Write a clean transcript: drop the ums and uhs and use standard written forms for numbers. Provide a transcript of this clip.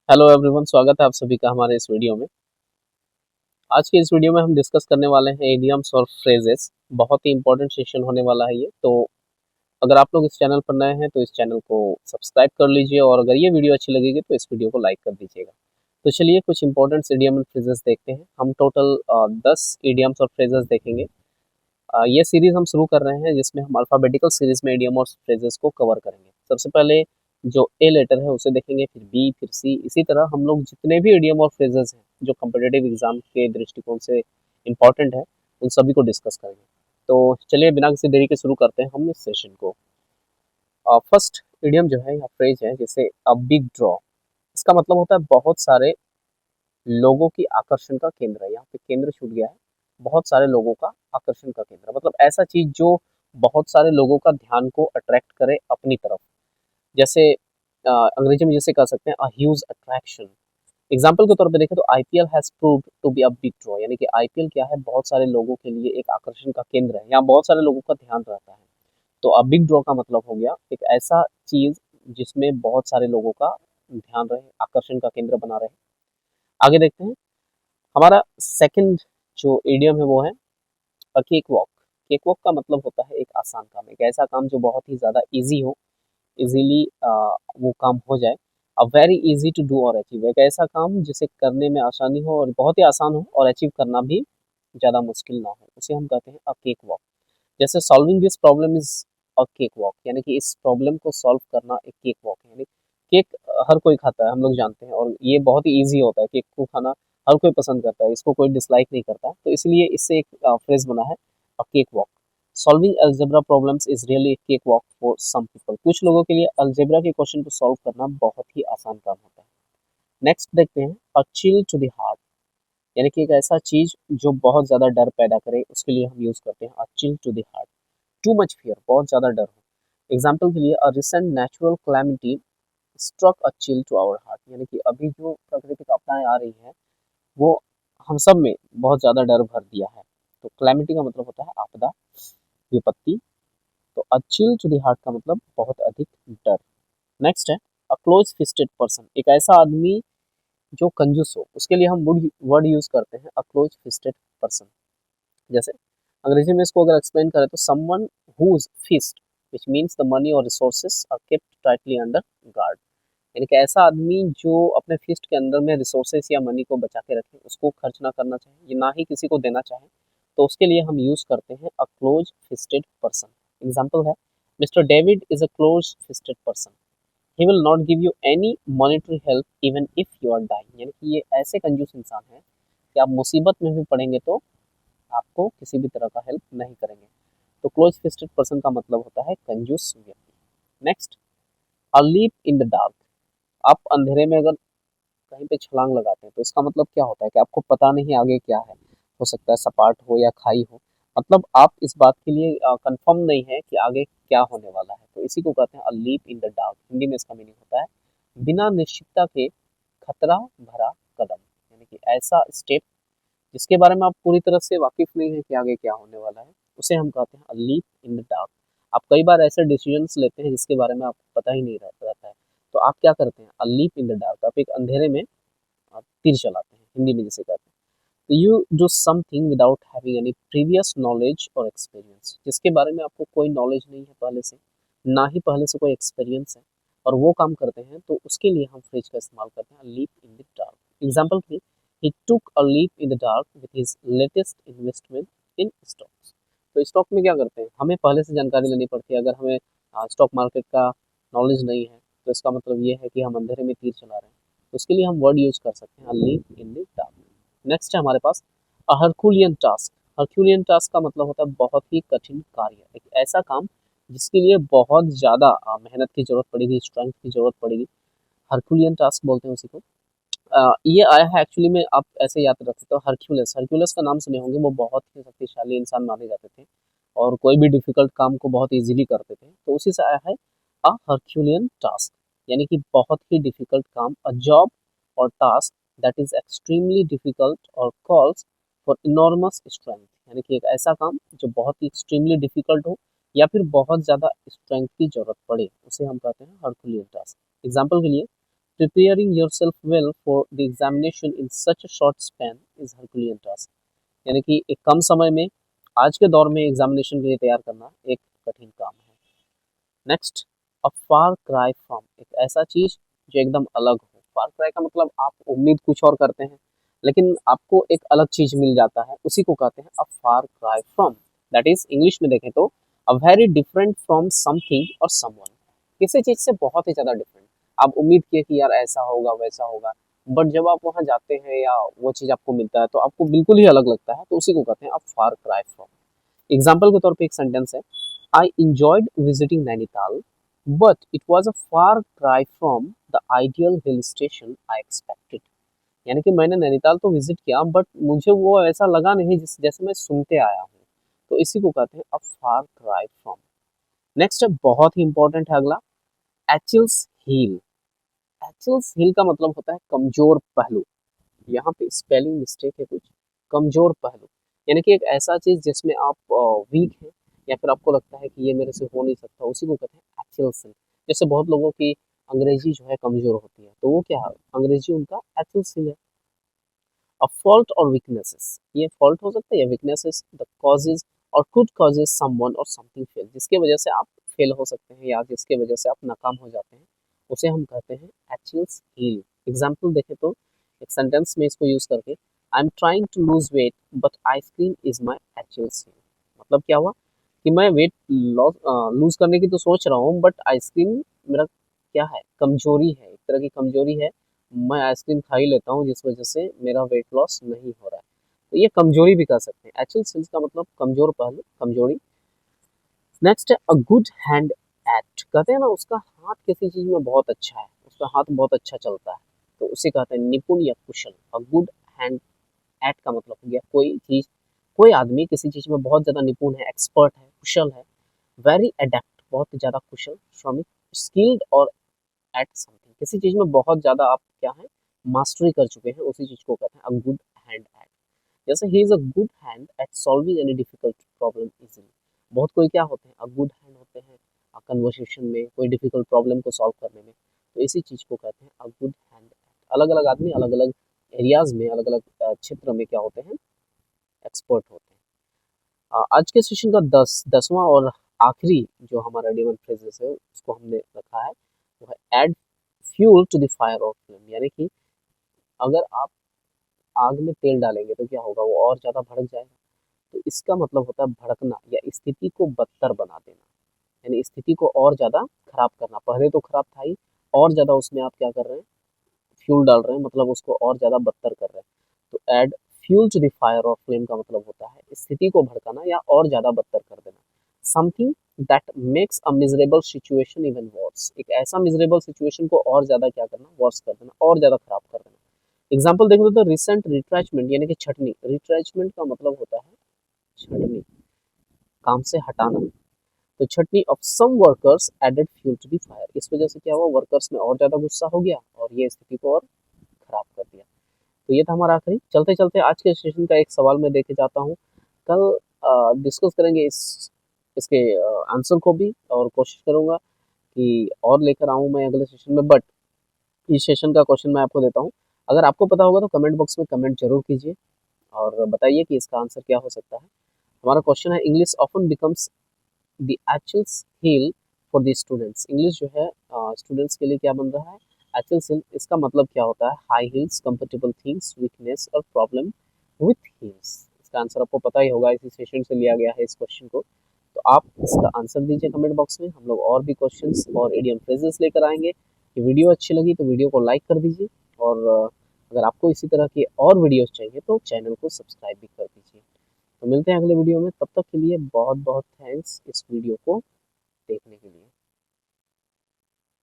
Hello everyone, स्वागत है आप सभी का हमारे इस वीडियो में। आज के इस वीडियो में हम डिस्कस करने वाले हैं इडियम्स और फ्रेजेस। बहुत ही इंपॉर्टेंट सेशन होने वाला है ये। तो अगर आप लोग इस चैनल पर नए हैं तो इस चैनल को सब्सक्राइब कर लीजिए और अगर ये वीडियो अच्छी लगेगी तो इस वीडियो को लाइक कर दीजिएगा। तो चलिए कुछ इंपॉर्टेंट इडियम एंड फ्रेजेस देखते हैं। हम टोटल 10 इडियम्स और फ्रेजेस देखेंगे। ये सीरीज हम शुरू कर रहे हैं जिसमें हम अल्फ़ाबेटिकल सीरीज में इडियम और फ्रेजेस को कवर करेंगे। सबसे पहले जो ए लेटर है उसे देखेंगे, फिर बी, फिर सी। इसी तरह हम लोग जितने भी इडियम और फ्रेजेस हैं जो कॉम्पिटिटिव एग्जाम के दृष्टिकोण से इम्पॉर्टेंट है उन सभी को डिस्कस करेंगे। तो चलिए बिना किसी देरी के शुरू करते हैं हम इस सेशन को। फर्स्ट इडियम जो है या फ्रेज है जैसे अ बिग ड्रॉ। इसका मतलब होता है बहुत सारे लोगों की आकर्षण का केंद्र है। यहाँ पे केंद्र छूट गया है। बहुत सारे लोगों का आकर्षण का केंद्र मतलब ऐसा चीज जो बहुत सारे लोगों का ध्यान को अट्रैक्ट करे अपनी तरफ। जैसे अंग्रेजी में जैसे कह सकते हैं अ ह्यूज अट्रैक्शन। एग्जाम्पल के तौर पे देखें तो IPL has proved to be a big draw, यानी कि आईपीएल क्या है, बहुत सारे लोगों के लिए एक आकर्षण का केंद्र है। यहाँ बहुत सारे लोगों का ध्यान रहता है। तो अ बिग ड्रॉ का मतलब हो गया एक ऐसा चीज जिसमें बहुत सारे लोगों का ध्यान रहे, आकर्षण का केंद्र बना रहे। आगे देखते हैं। हमारा सेकंड जो इडियम है वो है a cake walk. Cake walk का मतलब होता है एक आसान काम, एक ऐसा काम जो बहुत ही ज़्यादा ईज़ी हो, ईज़िली वो काम हो जाए। A very easy to do और अचीव, एक ऐसा काम जिसे करने में आसानी हो और बहुत ही आसान हो और अचीव करना भी ज़्यादा मुश्किल ना हो, उसे हम कहते हैं अ केक वॉक। जैसे solving this problem is a cake walk, यानी कि इस प्रॉब्लम को सॉल्व करना एक केक वॉक है। यानी केक हर कोई खाता है, हम लोग जानते हैं, और ये बहुत ही ईज़ी होता है। केक को खाना हर कोई पसंद करता है, इसको कोई डिसलाइक नहीं करता। तो इसलिए इससे एक फ्रेज़ बना है a cake walk. Solving algebra problems is really a cake walk for some people. कुछ लोगों के लिए अलजेब्रा के क्वेश्चन को सॉल्व करना बहुत ही आसान काम होता है। नेक्स्ट देखते हैं a chill to the heart, यानी कि एक ऐसा चीज़ जो बहुत ज़्यादा डर पैदा करे, उसके लिए हम यूज़ करते हैं a chill to the heart. Too much fear, बहुत ज़्यादा डर हो। एग्जाम्पल के लिए a recent natural calamity struck a chill to our heart, यानी कि अभी जो प्राकृतिक आपदाएं आ रही हैं वो हम सब में बहुत ज़्यादा डर भर दिया है। तो कैलामिटी का मतलब होता है आपदा, विपत्ति। तो a chill to the heart का मतलब बहुत अधिक डर। नेक्स्ट है अ क्लोज फिस्टेड पर्सन, एक ऐसा आदमी जो कंजूस हो, उसके लिए हम वर्ड यूज करते हैं अ क्लोज फिस्टेड पर्सन। जैसे अंग्रेजी में इसको अगर एक्सप्लेन करें तो someone whose fist which means the money और resources are kept tightly under guard, यानी कि ऐसा आदमी जो अपने फिस्ट के अंदर में रिसोर्सेज या मनी को बचा के रखे, उसको खर्च ना करना चाहे, ये ना ही किसी को देना चाहे, तो उसके लिए हम यूज करते हैं a close fisted person. Example है mister David is a close fisted person, he will not give you any monetary help even if you are dying, यानी कि ये ऐसे कंजूस इंसान है कि आप मुसीबत में भी पड़ेंगे तो आपको किसी भी तरह का हेल्प नहीं करेंगे। तो क्लोज फिस्टेड पर्सन का मतलब होता है कंजूस व्यक्ति। Next a leap in the dark. आप अंधेरे में अगर कहीं पे छलांग लगाते हैं तो इसका मतलब क्या होता है कि आपको पता नहीं आगे क्या है। हो सकता है सपाट हो या खाई हो, मतलब आप इस बात के लिए कंफर्म नहीं है कि आगे क्या होने वाला है। तो इसी को कहते हैं a leap in the dark. Hindi में इसका मीनिंग होता है बिना निश्चितता के खतरा भरा कदम, यानी कि ऐसा स्टेप जिसके बारे में आप पूरी तरह से वाकिफ नहीं है कि आगे क्या होने वाला है, उसे हम कहते हैं a leap in the dark. आप कई बार ऐसे डिसीजंस लेते हैं जिसके बारे में आपको पता ही नहीं रहता है, तो आप क्या करते हैं, a leap in the dark, आप एक अंधेरे में आप तीर चलाते हैं, हिंदी में जिसे कहते हैं। तो you do something without having any previous knowledge और एक्सपीरियंस, जिसके बारे में आपको कोई नॉलेज नहीं है पहले से, ना ही पहले से कोई एक्सपीरियंस है, और वो काम करते हैं, तो उसके लिए हम फ्रिज का इस्तेमाल करते हैं leap in the dark. Example के लिए he took a leap in the dark with his latest investment in stocks. तो स्टॉक में क्या करते हैं, हमें पहले से जानकारी लेनी पड़ती है। अगर हमें स्टॉक मार्केट का नॉलेज नहीं है तो इसका मतलब ये है कि हम अंधेरे में तीर चला रहे हैं। उसके लिए हम वर्ड यूज कर सकते हैं leap in the dark. Next है हमारे पास हरकुलियन टास्क। हरकुलियन टास्क का मतलब होता है बहुत ही कठिन कार्य, एक ऐसा काम जिसके लिए बहुत ज़्यादा मेहनत की जरूरत पड़ेगी, स्ट्रेंथ की जरूरत पड़ेगी। हरकुलियन टास्क बोलते हैं उसी को। ये आया है एक्चुअली में, आप ऐसे याद रख सकते हो, हरक्यूलिस। हरक्यूलिस का नाम सुने होंगे, वो बहुत ही शक्तिशाली इंसान माने जाते थे और कोई भी डिफिकल्ट काम को बहुत इजीली करते थे। तो उसी से आया है अ हरक्यूलियन टास्क, यानी कि बहुत ही डिफिकल्ट काम, अ जॉब और task that is extremely difficult और कॉल्स फॉर इनॉर्मस स्ट्रेंथ, यानी कि एक ऐसा काम जो बहुत ही एक्सट्रीमली डिफिकल्ट हो या फिर बहुत ज़्यादा स्ट्रेंथ की जरूरत पड़े, उसे हम कहते हैं हरकुलियन टास्क। एग्जाम्पल के लिए preparing yourself well for the examination in such a short span is Herculean task। यानी कि एक कम समय में आज के दौर में एग्जामिनेशन के लिए तैयार करना एक कठिन काम है। Next, a far cry from, एक ऐसा चीज जो एकदम अलग हो। फार क्राई का मतलब आप उम्मीद कुछ और करते हैं लेकिन आपको एक अलग चीज मिल जाता है, उसी को कहते हैं a far cry from. That is English में देखें तो a very different from something और समवन, किसी चीज से बहुत ही ज्यादा डिफरेंट। आप उम्मीद किए कि यार ऐसा होगा वैसा होगा, बट जब आप वहां जाते हैं या वो चीज आपको मिलता है तो आपको बिल्कुल ही अलग लगता है, तो उसी को कहते हैं a far cry from. Example के तौर पे एक सेंटेंस है, I enjoyed visiting Nainital but it was a far cry from the ideal hill station I expected. यानी कि मैंने नैनीताल तो विजिट किया बट मुझे वो ऐसा लगा नहीं जैसे मैं सुनते आया हूँ, तो इसी को कहते हैं a far cry from. Next है, बहुत ही इंपॉर्टेंट है अगला, एचिल्स हील। एचिल्स हील का मतलब होता है कमजोर पहलू। यहाँ पे स्पेलिंग मिस्टेक है कुछ, कमजोर पहलू यानी कि एक ऐसा चीज जिसमें आप वीक हैं या फिर आपको लगता है कि ये मेरे से हो नहीं सकता, उसी को कहते हैं एक्चुअल सिन। जैसे बहुत लोगों की अंग्रेजी जो है कमजोर होती है, तो वो क्या है, अंग्रेजी उनका एक्चुअल सिन है। अ फॉल्ट और वीकनेसेस, ये फॉल्ट हो सकता है या वीकनेसेस द कॉजेज और कुड कॉजेज समवन और समथिंग फेल, जिसके वजह से आप फेल हो सकते हैं या जिसके वजह से आप नाकाम हो जाते हैं, उसे हम कहते हैं एक्चुअल्स हील। एग्जाम्पल देखें तो एक सेंटेंस में इसको यूज करके, I am trying to lose weight but ice cream is my Achilles heel. मतलब क्या हुआ कि मैं वेट लूज करने की तो सोच रहा हूँ बट आइसक्रीम मेरा क्या है, कमजोरी है, एक तरह की कमजोरी है। मैं आइसक्रीम खा ही लेता हूँ जिस वजह से मेरा वेट लॉस नहीं हो रहा है, तो ये कमजोरी भी कह सकते हैं। एक्चुअल सेल्स का मतलब कमजोर पहलू, कमजोरी। नेक्स्ट है अ गुड हैंड एट, कहते हैं ना उसका हाथ किसी चीज में बहुत अच्छा है, उसका हाथ बहुत अच्छा चलता है, तो उसे कहते हैं निपुण या कुशल। अ गुड हैंड एट का मतलब हो गया कोई चीज, कोई आदमी किसी चीज में बहुत ज्यादा निपुण है, एक्सपर्ट है, कुशल है। वेरी एडेप्ट, बहुत ज्यादा कुशल, श्रमिक, स्किल्ड और एट समथिंग, किसी चीज में बहुत ज्यादा आप क्या है, मास्टरी कर चुके हैं, उसी चीज को कहते हैं अ गुड हैंड एट। जैसे he is a good hand at solving any difficult problem easily. बहुत कोई क्या होते हैं, अ गुड हैंड होते हैं कन्वर्सेशन में, कोई डिफिकल्ट प्रॉब्लम को सॉल्व करने में, तो इसी चीज को कहते हैं अ गुड हैंड एट। अलग अलग आदमी अलग अलग एरियाज में, अलग अलग क्षेत्र में क्या होते हैं, एक्सपर्ट होते हैं। आज के सेशन का 10वां और आखिरी जो हमारा डिवन फ्रेजेस है उसको हमने रखा है, वो है add fuel to the fire of flame. यानी कि अगर आप आग में तेल डालेंगे तो क्या होगा, वो और ज्यादा भड़क जाएगा। तो इसका मतलब होता है भड़कना या स्थिति को बदतर बना देना, यानी स्थिति को और ज्यादा खराब करना। पहले तो खराब था ही, और ज्यादा उसमें आप क्या कर रहे हैं, फ्यूल डाल रहे हैं, मतलब उसको और ज्यादा बदतर कर रहे हैं। तो add fuel to the fire of flame का मतलब होता है स्थिति को भड़काना या और ज्यादा बदतर कर देना। Something that makes a miserable situation even worse, एक ऐसा मिजरेबल सिचुएशन को और ज्यादा क्या करना, वर्स कर देना, और ज्यादा खराब कर देना। एग्जाम्पल देखो तो रिसेंट रिट्रैचमेंट यानी कि छटनी, रिट्रैचमेंट का मतलब होता है छटनी, काम से हटाना। तो छटनी of some workers added fuel to the fire, इस वजह से क्या हुआ, वर्कर्स में और ज्यादा गुस्सा हो गया और ये स्थिति को और खराब कर दिया। तो ये था हमारा आखिरी। चलते चलते आज के सेशन का एक सवाल मैं देके जाता हूँ, कल डिस्कस करेंगे इसके आंसर को भी, और कोशिश करूंगा कि और लेकर आऊँ मैं अगले सेशन में। बट इस सेशन का क्वेश्चन मैं आपको देता हूँ, अगर आपको पता होगा तो कमेंट बॉक्स में कमेंट जरूर कीजिए और बताइए कि इसका आंसर क्या हो सकता है। हमारा क्वेश्चन है, English often becomes the Achilles heel for the students. English जो है स्टूडेंट्स के लिए क्या बन रहा है, एक्चुअल्स हील। इसका मतलब क्या होता है, high heels, comfortable things, weakness और प्रॉब्लम विथ हील्स। इसका आंसर आपको पता ही होगा, इसी सेशन से लिया गया है इस क्वेश्चन को। तो आप इसका आंसर दीजिए कमेंट बॉक्स में, हम लोग और भी क्वेश्चंस और इडियम फ्रेजेस लेकर आएंगे। ये वीडियो अच्छी लगी तो वीडियो को लाइक कर दीजिए, और अगर आपको इसी तरह के और वीडियोस चाहिए तो चैनल को सब्सक्राइब भी कर दीजिए। तो मिलते हैं अगले वीडियो में, तब तक के लिए बहुत बहुत थैंक्स इस वीडियो को देखने के लिए।